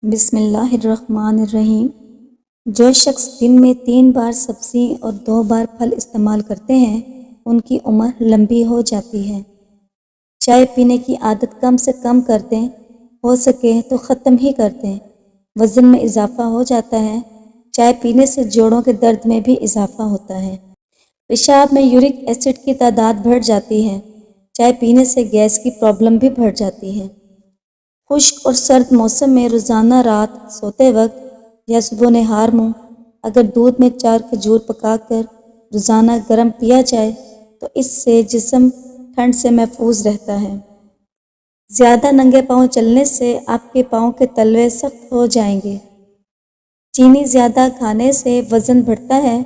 بسم اللہ الرحمن الرحیم۔ جو شخص دن میں 3 بار سبزی اور 2 بار پھل استعمال کرتے ہیں ان کی عمر لمبی ہو جاتی ہے۔ چائے پینے کی عادت کم سے کم کر دیں، ہو سکے تو ختم ہی کر دیں۔ وزن میں اضافہ ہو جاتا ہے۔ چائے پینے سے جوڑوں کے درد میں بھی اضافہ ہوتا ہے۔ پیشاب میں یورک ایسڈ کی تعداد بڑھ جاتی ہے۔ چائے پینے سے گیس کی پرابلم بھی بڑھ جاتی ہے۔ خشک اور سرد موسم میں روزانہ رات سوتے وقت یا صبح نہار منہ اگر دودھ میں 4 کھجور پکا کر روزانہ گرم پیا جائے تو اس سے جسم ٹھنڈ سے محفوظ رہتا ہے۔ زیادہ ننگے پاؤں چلنے سے آپ کے پاؤں کے تلوے سخت ہو جائیں گے۔ چینی زیادہ کھانے سے وزن بڑھتا ہے۔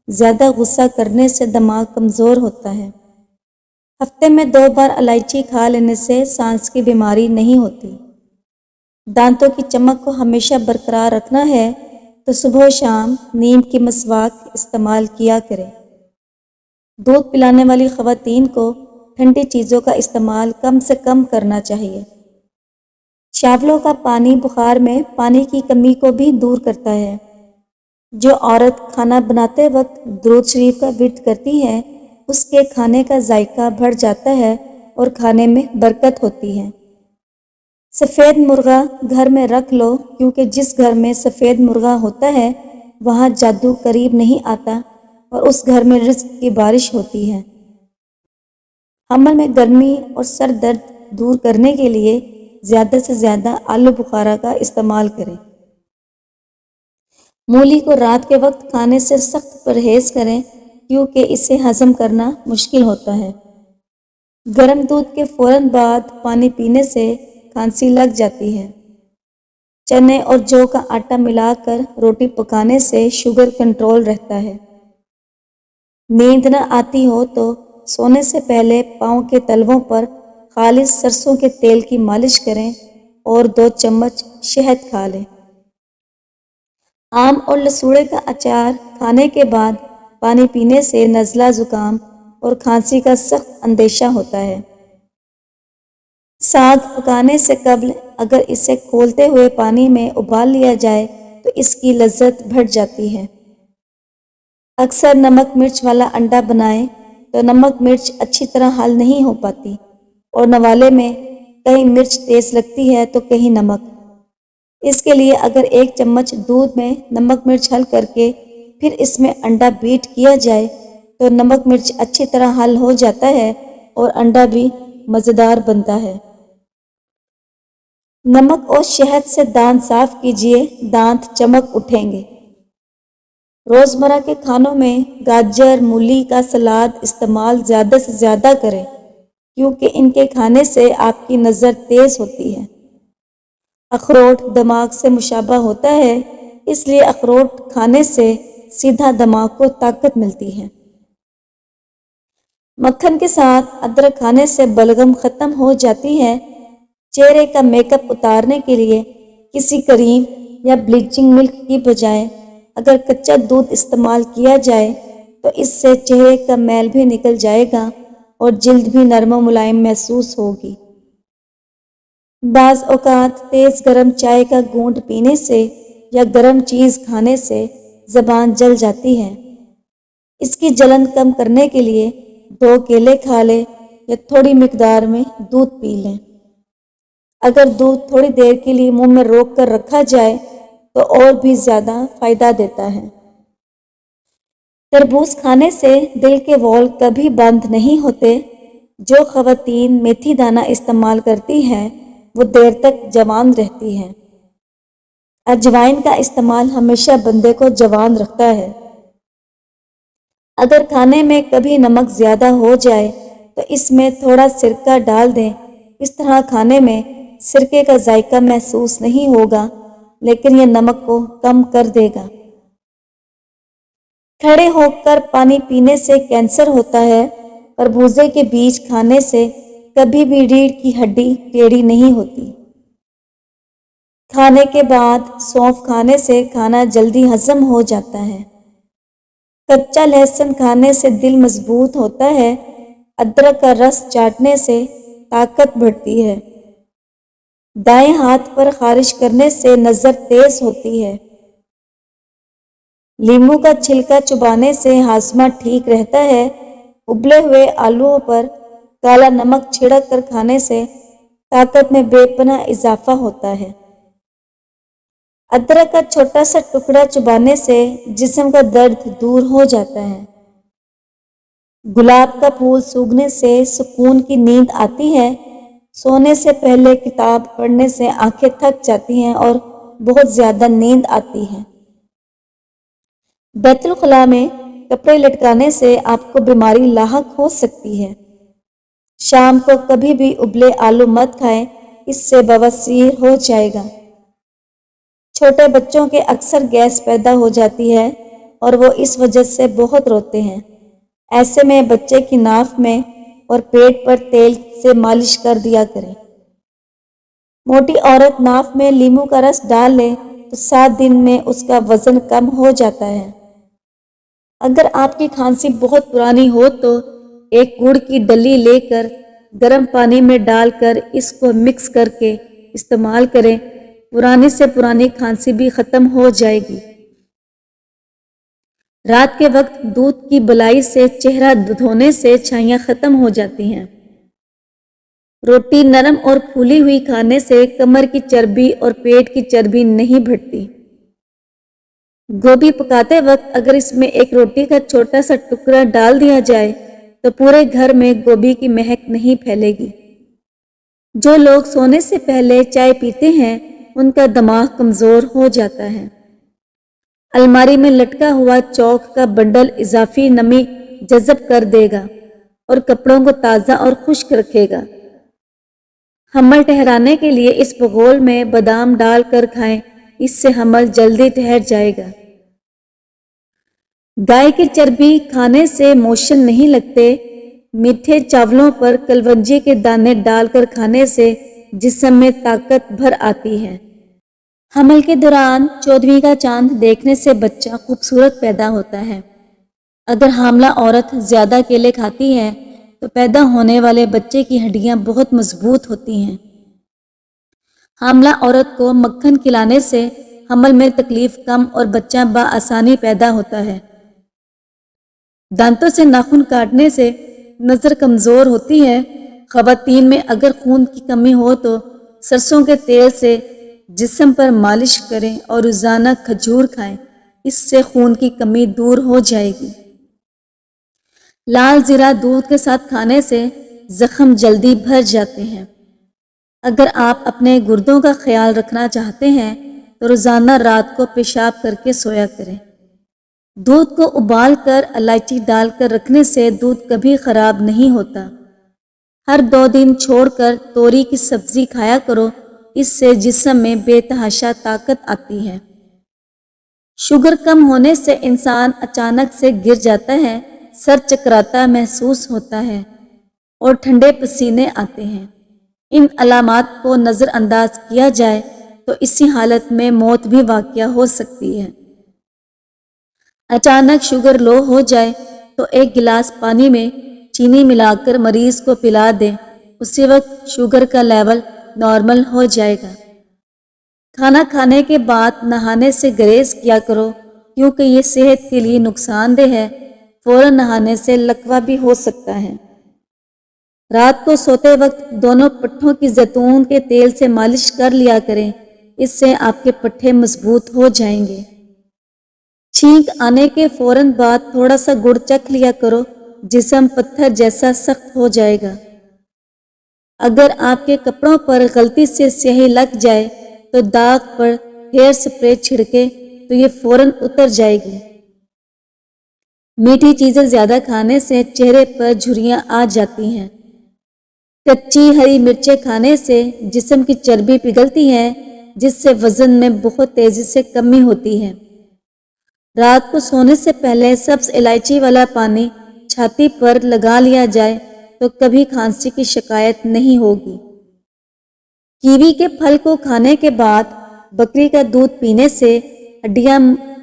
زیادہ غصہ کرنے سے دماغ کمزور ہوتا ہے۔ ہفتے میں 2 بار الائچی کھا لینے سے سانس کی بیماری نہیں ہوتی۔ دانتوں کی چمک کو ہمیشہ برقرار رکھنا ہے تو صبح و شام نیم کی مسواک استعمال کیا کریں۔ دودھ پلانے والی خواتین کو ٹھنڈی چیزوں کا استعمال کم سے کم کرنا چاہیے۔ چاولوں کا پانی بخار میں پانی کی کمی کو بھی دور کرتا ہے۔ جو عورت کھانا بناتے وقت درود شریف کا ورد کرتی ہے اس کے کھانے کا ذائقہ بڑھ جاتا ہے اور کھانے میں برکت ہوتی ہے۔ سفید مرغا گھر میں رکھ لو کیونکہ جس گھر میں سفید مرغا ہوتا ہے وہاں جادو قریب نہیں آتا اور اس گھر میں رزق کی بارش ہوتی ہے۔ حمل میں گرمی اور سر درد دور کرنے کے لیے زیادہ سے زیادہ آلو بخارا کا استعمال کریں۔ مولی کو رات کے وقت کھانے سے سخت پرہیز کریں کیونکہ اسے ہضم کرنا مشکل ہوتا ہے۔ گرم دودھ کے فوراً بعد پانی پینے سے کھانسی لگ جاتی ہے۔ چنے اور جو کا آٹا ملا کر روٹی پکانے سے شوگر کنٹرول رہتا ہے۔ نیند نہ آتی ہو تو سونے سے پہلے پاؤں کے تلووں پر خالص سرسوں کے تیل کی مالش کریں اور 2 چمچ شہد کھا لیں۔ آم اور لسوڑے کا اچار کھانے کے بعد پانی پینے سے نزلہ زکام اور کھانسی کا سخت اندیشہ ہوتا ہے۔ ساگ پکانے سے قبل اگر اسے کھولتے ہوئے پانی میں ابال لیا جائے تو اس کی لذت بڑھ جاتی ہے۔ اکثر نمک مرچ والا انڈا بنائیں تو نمک مرچ اچھی طرح حل نہیں ہو پاتی اور نوالے میں کہیں مرچ تیز لگتی ہے تو کہیں نمک۔ اس کے لیے اگر 1 چمچ دودھ میں نمک مرچ حل کر کے پھر اس میں انڈا بیٹ کیا جائے تو نمک مرچ اچھی طرح حل ہو جاتا ہے اور انڈا بھی مزیدار بنتا ہے۔ نمک اور شہد سے دانت صاف کیجیے، دانت چمک اٹھیں گے۔ روزمرہ کے کھانوں میں گاجر مولی کا سلاد استعمال زیادہ سے زیادہ کریں کیونکہ ان کے کھانے سے آپ کی نظر تیز ہوتی ہے۔ اخروٹ دماغ سے مشابہ ہوتا ہے اس لیے اخروٹ کھانے سے سیدھا دماغ کو طاقت ملتی ہے۔ مکھن کے ساتھ ادرک کھانے سے بلغم ختم ہو جاتی ہے۔ چہرے کا میک اپ اتارنے کے لیے کسی کریم یا بلیچنگ ملک کی بجائے اگر کچا دودھ استعمال کیا جائے تو اس سے چہرے کا میل بھی نکل جائے گا اور جلد بھی نرم و ملائم محسوس ہوگی۔ بعض اوقات تیز گرم چائے کا گھونٹ پینے سے یا گرم چیز کھانے سے زبان جل جاتی ہے۔ اس کی جلن کم کرنے کے لیے 2 کیلے کھا لیں یا تھوڑی مقدار میں دودھ پی لیں۔ اگر دودھ تھوڑی دیر کے لیے منہ میں روک کر رکھا جائے تو اور بھی زیادہ فائدہ دیتا ہے۔ تربوز کھانے سے دل کے وال کبھی بند نہیں ہوتے۔ جو خواتین میتھی دانہ استعمال کرتی ہیں وہ دیر تک جوان رہتی ہیں۔ اجوائن کا استعمال ہمیشہ بندے کو جوان رکھتا ہے۔ اگر کھانے میں کبھی نمک زیادہ ہو جائے تو اس میں تھوڑا سرکہ ڈال دیں۔ اس طرح کھانے میں سرکے کا ذائقہ محسوس نہیں ہوگا لیکن یہ نمک کو کم کر دے گا۔ کھڑے ہو کر پانی پینے سے کینسر ہوتا ہے۔ خربوزے کے بیج کھانے سے کبھی بھی ریڑھ کی ہڈی ٹیڑھی نہیں ہوتی۔ کھانے کے بعد سونف کھانے سے کھانا جلدی ہضم ہو جاتا ہے۔ کچا لہسن کھانے سے دل مضبوط ہوتا ہے۔ ادرک کا رس چاٹنے سے طاقت بڑھتی ہے۔ دائیں ہاتھ پر خارش کرنے سے نظر تیز ہوتی ہے۔ لیموں کا چھلکا چبانے سے ہاضمہ ٹھیک رہتا ہے۔ ابلے ہوئے آلوؤں پر کالا نمک چھڑک کر کھانے سے طاقت میں بے پناہ اضافہ ہوتا ہے۔ ادرک کا چھوٹا سا ٹکڑا چبانے سے جسم کا درد دور ہو جاتا ہے۔ گلاب کا پھول سونگھنے سے سکون کی نیند آتی ہے۔ سونے سے پہلے کتاب پڑھنے سے آنکھیں تھک جاتی ہیں اور بہت زیادہ نیند آتی ہے۔ بیت الخلاء میں کپڑے لٹکانے سے آپ کو بیماری لاحق ہو سکتی ہے۔ شام کو کبھی بھی ابلے آلو مت کھائیں، اس سے بواسیر ہو جائے گا۔ چھوٹے بچوں کے اکثر گیس پیدا ہو جاتی ہے اور وہ اس وجہ سے بہت روتے ہیں۔ ایسے میں بچے کی ناف میں اور پیٹ پر تیل سے مالش کر دیا کریں۔ موٹی عورت ناف میں لیموں کا رس ڈال لے تو 7 دن میں اس کا وزن کم ہو جاتا ہے۔ اگر آپ کی کھانسی بہت پرانی ہو تو ایک گڑ کی ڈلی لے کر گرم پانی میں ڈال کر اس کو مکس کر کے استعمال کریں، پرانی سے پرانی کھانسی بھی ختم ہو جائے گی۔ رات کے وقت دودھ کی بلائی سے چہرہ دھونے سے چھائیاں ختم ہو جاتی ہیں۔ روٹی نرم اور پھولی ہوئی کھانے سے کمر کی چربی اور پیٹ کی چربی نہیں بڑھتی۔ گوبھی پکاتے وقت اگر اس میں ایک روٹی کا چھوٹا سا ٹکڑا ڈال دیا جائے تو پورے گھر میں گوبھی کی مہک نہیں پھیلے گی۔ جو لوگ سونے سے پہلے چائے پیتے ہیں ان کا دماغ کمزور ہو جاتا ہے۔ الماری میں لٹکا ہوا چوک کا بنڈل اضافی نمی جذب کر دے گا اور کپڑوں کو تازہ اور خشک رکھے گا۔ حمل ٹھہرانے کے لیے اس بگول میں بادام ڈال کر کھائیں، اس سے حمل جلدی ٹھہر جائے گا۔ گائے کی چربی کھانے سے موشن نہیں لگتے۔ میٹھے چاولوں پر کلونجی کے دانے ڈال کر کھانے سے جسم میں طاقت بھر آتی ہے۔ حمل کے دوران 14ویں کا چاند دیکھنے سے بچہ خوبصورت پیدا ہوتا ہے۔ اگر حاملہ عورت زیادہ کیلے کھاتی ہے تو پیدا ہونے والے بچے کی ہڈیاں بہت مضبوط ہوتی ہیں۔ حاملہ عورت کو مکھن کھلانے سے حمل میں تکلیف کم اور بچہ بآسانی پیدا ہوتا ہے۔ دانتوں سے ناخن کاٹنے سے نظر کمزور ہوتی ہے۔ خواتین میں اگر خون کی کمی ہو تو سرسوں کے تیل سے جسم پر مالش کریں اور روزانہ کھجور کھائیں، اس سے خون کی کمی دور ہو جائے گی۔ لال زیرہ دودھ کے ساتھ کھانے سے زخم جلدی بھر جاتے ہیں۔ اگر آپ اپنے گردوں کا خیال رکھنا چاہتے ہیں تو روزانہ رات کو پیشاب کر کے سویا کریں۔ دودھ کو ابال کر الائچی ڈال کر رکھنے سے دودھ کبھی خراب نہیں ہوتا۔ ہر 2 دن چھوڑ کر توری کی سبزی کھایا کرو، اس سے جسم میں بے تحاشا طاقت آتی ہے۔ شوگر کم ہونے سے انسان اچانک سے گر جاتا ہے، سر چکراتا محسوس ہوتا ہے اور ٹھنڈے پسینے آتے ہیں۔ ان علامات کو نظر انداز کیا جائے تو اسی حالت میں موت بھی واقع ہو سکتی ہے۔ اچانک شوگر لو ہو جائے تو 1 گلاس پانی میں چینی ملا کر مریض کو پلا دیں، اسی وقت شوگر کا لیول نارمل ہو جائے گا۔ کھانا کھانے کے بعد نہانے سے گریز کیا کرو کیونکہ یہ صحت کے لیے نقصان دہ ہے۔ فوراً نہانے سے لکوہ بھی ہو سکتا ہے۔ رات کو سوتے وقت دونوں پٹھوں کی زیتون کے تیل سے مالش کر لیا کریں، اس سے آپ کے پٹھے مضبوط ہو جائیں گے۔ چھینک آنے کے فوراً بعد تھوڑا سا گڑ چکھ لیا کرو، جسم پتھر جیسا سخت ہو جائے گا۔ اگر آپ کے کپڑوں پر غلطی سے سیاہی لگ جائے تو داغ پر ہیئر سپرے چھڑکے تو یہ فوراً اتر جائے گی۔ میٹھی چیزیں زیادہ کھانے سے چہرے پر جھریاں آ جاتی ہیں۔ کچی ہری مرچیں کھانے سے جسم کی چربی پگھلتی ہے، جس سے وزن میں بہت تیزی سے کمی ہوتی ہے۔ رات کو سونے سے پہلے سبز الائچی والا پانی چھاتی پر لگا لیا جائے تو کبھی کھانسی کی شکایت نہیں ہوگی۔ کیوی کے پھل کو کھانے کے بعد بکری کا دودھ پینے سے ہڈیاں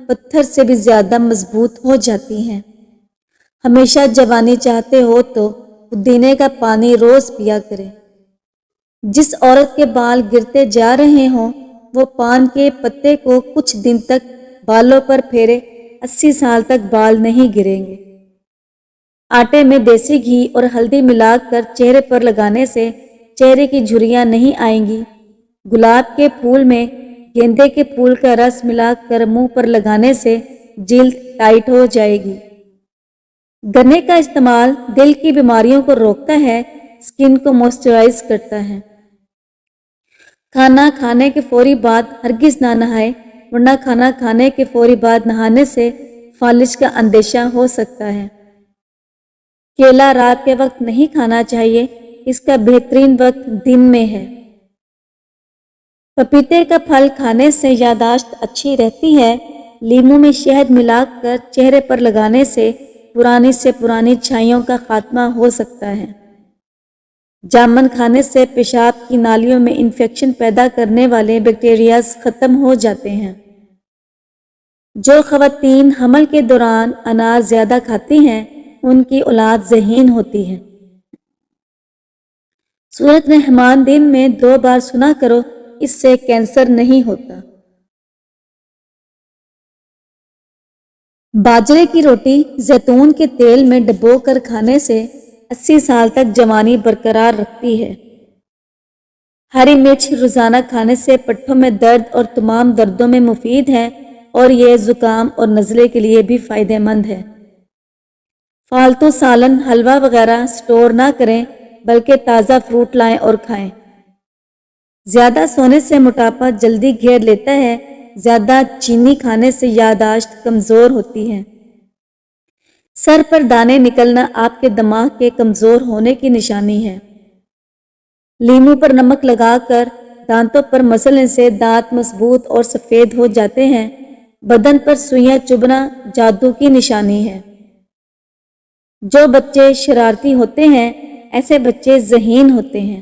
پتھر سے بھی زیادہ مضبوط ہو جاتی ہیں۔ ہمیشہ جوانی چاہتے ہو تو پودینے کا پانی روز پیا کریں۔ جس عورت کے بال گرتے جا رہے ہوں وہ پان کے پتے کو کچھ دن تک بالوں پر پھیرے 80 سال تک بال نہیں گریں گے۔ آٹے میں دیسی گھی اور ہلدی ملا کر چہرے پر لگانے سے چہرے کی جھریاں نہیں آئیں گی۔ گلاب کے پھول میں گیندے کے پھول کا رس ملا کر منہ پر لگانے سے جلد ٹائٹ ہو جائے گی۔ گنے کا استعمال دل کی بیماریوں کو روکتا ہے، اسکن کو موئسچرائز کرتا ہے۔ کھانا کھانے کے فوری بعد ہرگز نہ نہائے، ورنہ کھانا کھانے کے فوری بعد نہانے سے فالج کا اندیشہ ہو سکتا ہے۔ کیلا رات کے وقت نہیں کھانا چاہیے، اس کا بہترین وقت دن میں ہے۔ پپیتے کا پھل کھانے سے یادداشت اچھی رہتی ہے۔ لیموں میں شہد ملا کر چہرے پر لگانے سے پرانی سے پرانی چھائیوں کا خاتمہ ہو سکتا ہے۔ جامن کھانے سے پیشاب کی نالیوں میں انفیکشن پیدا کرنے والے بیکٹیریاز ختم ہو جاتے ہیں۔ جو خواتین حمل کے دوران انار زیادہ کھاتی ہیں ان کی اولاد ذہین ہوتی ہے۔ سورۃ رحمان دن میں 2 بار سنا کرو، اس سے کینسر نہیں ہوتا۔ باجرے کی روٹی زیتون کے تیل میں ڈبو کر کھانے سے 80 سال تک جوانی برقرار رکھتی ہے۔ ہری مرچ روزانہ کھانے سے پٹھوں میں درد اور تمام دردوں میں مفید ہے اور یہ زکام اور نزلے کے لیے بھی فائدہ مند ہے۔ فالتو سالن، حلوہ وغیرہ سٹور نہ کریں بلکہ تازہ فروٹ لائیں اور کھائیں۔ زیادہ سونے سے موٹاپا جلدی گھیر لیتا ہے۔ زیادہ چینی کھانے سے یادداشت کمزور ہوتی ہے۔ سر پر دانے نکلنا آپ کے دماغ کے کمزور ہونے کی نشانی ہے۔ لیموں پر نمک لگا کر دانتوں پر مسلنے سے دانت مضبوط اور سفید ہو جاتے ہیں۔ بدن پر سوئیاں چبھنا جادو کی نشانی ہے۔ جو بچے شرارتی ہوتے ہیں ایسے بچے ذہین ہوتے ہیں۔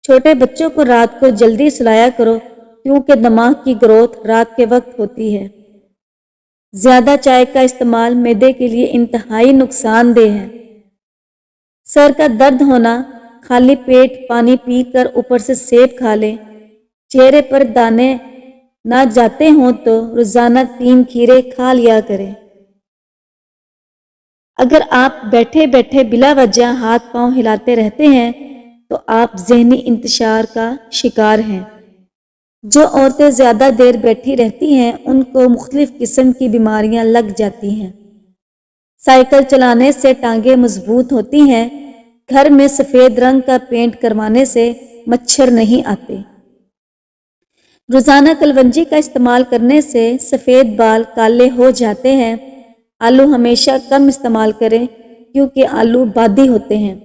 چھوٹے بچوں کو رات کو جلدی سلایا کرو کیونکہ دماغ کی گروتھ رات کے وقت ہوتی ہے۔ زیادہ چائے کا استعمال معدے کے لیے انتہائی نقصان دہ ہے۔ سر کا درد ہونا، خالی پیٹ پانی پی کر اوپر سے سیب کھا لیں۔ چہرے پر دانے نہ جاتے ہوں تو روزانہ 3 کھیرے کھا لیا کریں۔ اگر آپ بیٹھے بیٹھے بلا وجہ ہاتھ پاؤں ہلاتے رہتے ہیں تو آپ ذہنی انتشار کا شکار ہیں۔ جو عورتیں زیادہ دیر بیٹھی رہتی ہیں ان کو مختلف قسم کی بیماریاں لگ جاتی ہیں۔ سائیکل چلانے سے ٹانگیں مضبوط ہوتی ہیں۔ گھر میں سفید رنگ کا پینٹ کروانے سے مچھر نہیں آتے۔ روزانہ کلونجی کا استعمال کرنے سے سفید بال کالے ہو جاتے ہیں۔ آلو ہمیشہ کم استعمال کریں کیونکہ آلو بادی ہوتے ہیں۔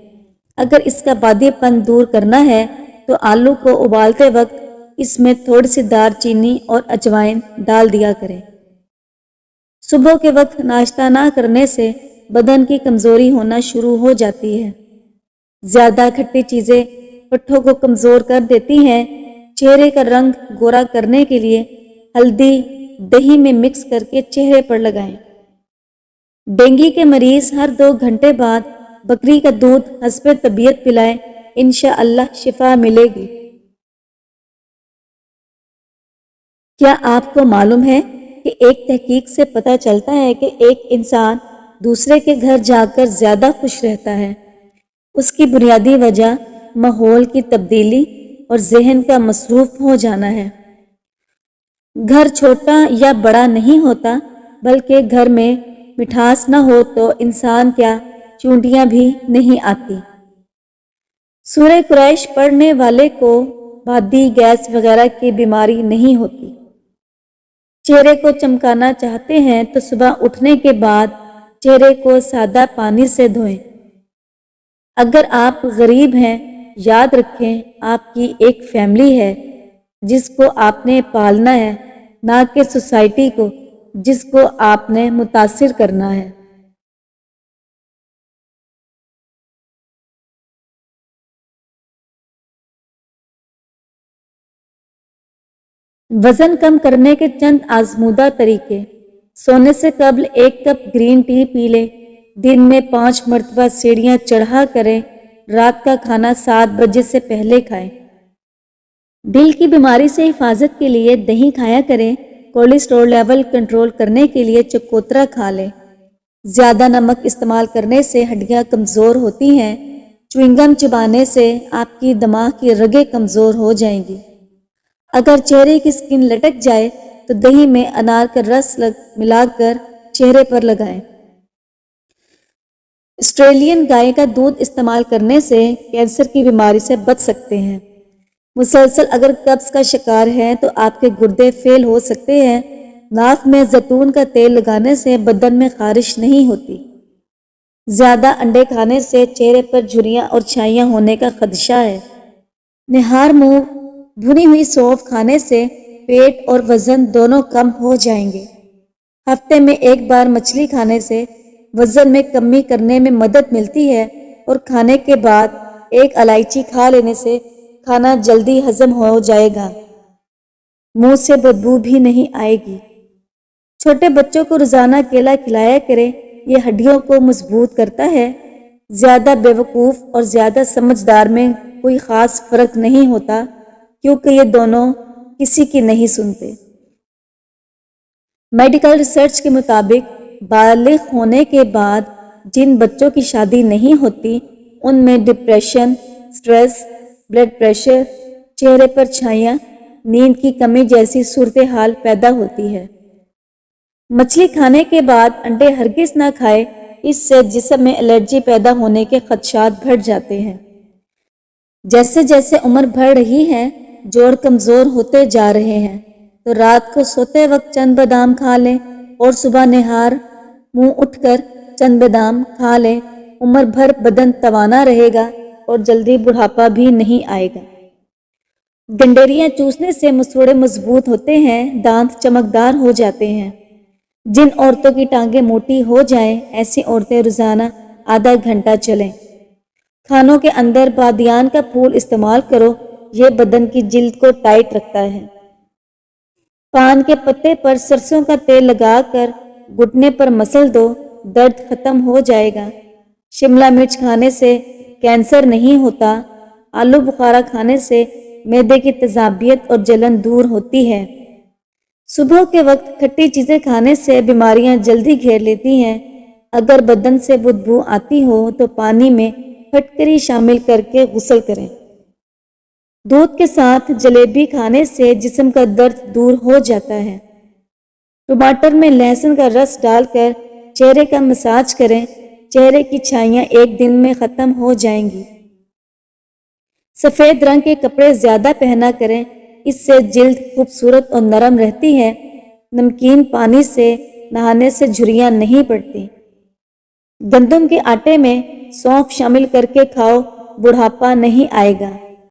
اگر اس کا بادی پن دور کرنا ہے تو آلو کو ابالتے وقت اس میں تھوڑی سی دار چینی اور اجوائن ڈال دیا کریں۔ صبح کے وقت ناشتہ نہ کرنے سے بدن کی کمزوری ہونا شروع ہو جاتی ہے۔ زیادہ کھٹی چیزیں پٹھوں کو کمزور کر دیتی ہیں۔ چہرے کا رنگ گورا کرنے کے لیے ہلدی دہی میں مکس کر کے چہرے پر لگائیں۔ ڈینگی کے مریض ہر 2 گھنٹے بعد بکری کا دودھ حسب طبیعت پلائیں، انشاءاللہ شفا ملے گی۔ کیا آپ کو معلوم ہے کہ ایک تحقیق سے پتہ چلتا ہے کہ ایک انسان دوسرے کے گھر جا کر زیادہ خوش رہتا ہے؟ اس کی بنیادی وجہ ماحول کی تبدیلی اور ذہن کا مصروف ہو جانا ہے۔ گھر چھوٹا یا بڑا نہیں ہوتا بلکہ گھر میں مٹھاس نہ ہو تو انسان کیا چونٹیاں بھی نہیں آتی۔ سورہ قریش پڑھنے والے کو بادی، گیس وغیرہ کی بیماری نہیں ہوتی۔ چہرے کو چمکانا چاہتے ہیں تو صبح اٹھنے کے بعد چہرے کو سادہ پانی سے دھوئیں۔ اگر آپ غریب ہیں، یاد رکھیں آپ کی ایک فیملی ہے جس کو آپ نے پالنا ہے، نہ کہ سوسائٹی کو جس کو آپ نے متاثر کرنا ہے۔ وزن کم کرنے کے چند آزمودہ طریقے۔ سونے سے قبل 1 کپ گرین ٹی پی لیں۔ دن میں 5 مرتبہ سیڑھیاں چڑھا کریں۔ رات کا کھانا 7 بجے سے پہلے کھائیں۔ دل کی بیماری سے حفاظت کے لیے دہی کھایا کریں۔ کولیسٹرول لیول کنٹرول کرنے کے لیے چکوترا کھا لیں۔ زیادہ نمک استعمال کرنے سے ہڈیاں کمزور ہوتی ہیں۔ چوئنگم چبانے سے آپ کی دماغ کی رگیں کمزور ہو جائیں گی۔ اگر چہرے کی سکن لٹک جائے تو دہی میں انار کا رس ملا کر چہرے پر لگائیں۔ آسٹریلین گائے کا دودھ استعمال کرنے سے کینسر کی بیماری سے بچ سکتے ہیں۔ مسلسل اگر قبض کا شکار ہیں تو آپ کے گردے فیل ہو سکتے ہیں۔ ناک میں زیتون کا تیل لگانے سے بدن میں خارش نہیں ہوتی۔ زیادہ انڈے کھانے سے چہرے پر جھریاں اور چھائیاں ہونے کا خدشہ ہے۔ نہار منہ بھنی ہوئی سونف کھانے سے پیٹ اور وزن دونوں کم ہو جائیں گے۔ ہفتے میں ایک بار مچھلی کھانے سے وزن میں کمی کرنے میں مدد ملتی ہے اور کھانے کے بعد ایک الائچی کھا لینے سے کھانا جلدی ہضم ہو جائے گا۔ منہ سے بدبو بھی نہیں آئے گی۔ چھوٹے بچوں کو روزانہ کیلا کھلایا کریں، یہ ہڈیوں کو مضبوط کرتا ہے۔ زیادہ بیوقوف اور زیادہ سمجھدار میں کوئی خاص فرق نہیں ہوتا کیونکہ یہ دونوں کسی کی نہیں سنتے۔ میڈیکل ریسرچ کے مطابق بالغ ہونے کے بعد جن بچوں کی شادی نہیں ہوتی ان میں ڈپریشن، سٹریس، بلڈ پریشر، چہرے پر چھائیاں، نیند کی کمی جیسی صورتحال پیدا ہوتی ہے۔ مچھلی کھانے کے بعد انڈے ہرگز نہ کھائے، اس سے جسم میں الرجی پیدا ہونے کے خدشات بڑھ جاتے ہیں۔ جیسے جیسے عمر بڑھ رہی ہے، جوڑ کمزور ہوتے جا رہے ہیں، تو رات کو سوتے وقت چند بادام کھا لیں اور صبح نہار منہ اٹھ کر چند بادام کھا لیں۔ عمر بھر بدن توانا رہے گا اور جلدی بڑھاپا بھی نہیں آئے گا۔ گنڈیریاں چوسنے سے مسوڑے مضبوط ہوتے ہیں، دانت چمکدار ہو جاتے ہیں۔ جن عورتوں کی ٹانگیں موٹی ہو جائیں، ایسی عورتیں روزانہ آدھا گھنٹہ چلیں۔ کھانوں کے اندر بادیان کا پھول استعمال کرو، یہ بدن کی جلد کو ٹائٹ رکھتا ہے۔ پان کے پتے پر سرسوں کا تیل لگا کر گھٹنے پر مسل دو، درد ختم ہو جائے گا۔ شملہ مرچ کھانے سے کینسر نہیں ہوتا۔ آلو بخارا کھانے سے معدے کی تیزابیت اور جلن دور ہوتی ہے۔ صبح کے وقت کھٹی چیزیں کھانے سے بیماریاں جلدی گھیر لیتی ہیں۔ اگر بدن سے بدبو آتی ہو تو پانی میں پھٹکری شامل کر کے غسل کریں۔ دودھ کے ساتھ جلیبی کھانے سے جسم کا درد دور ہو جاتا ہے۔ ٹماٹر میں لہسن کا رس ڈال کر چہرے کا مساج کریں، چہرے کی چھائیاں ایک دن میں ختم ہو جائیں گی۔ سفید رنگ کے کپڑے زیادہ پہنا کریں، اس سے جلد خوبصورت اور نرم رہتی ہے۔ نمکین پانی سے نہانے سے جھریاں نہیں پڑتی۔ گندم کے آٹے میں سونف شامل کر کے کھاؤ، بڑھاپا نہیں آئے گا۔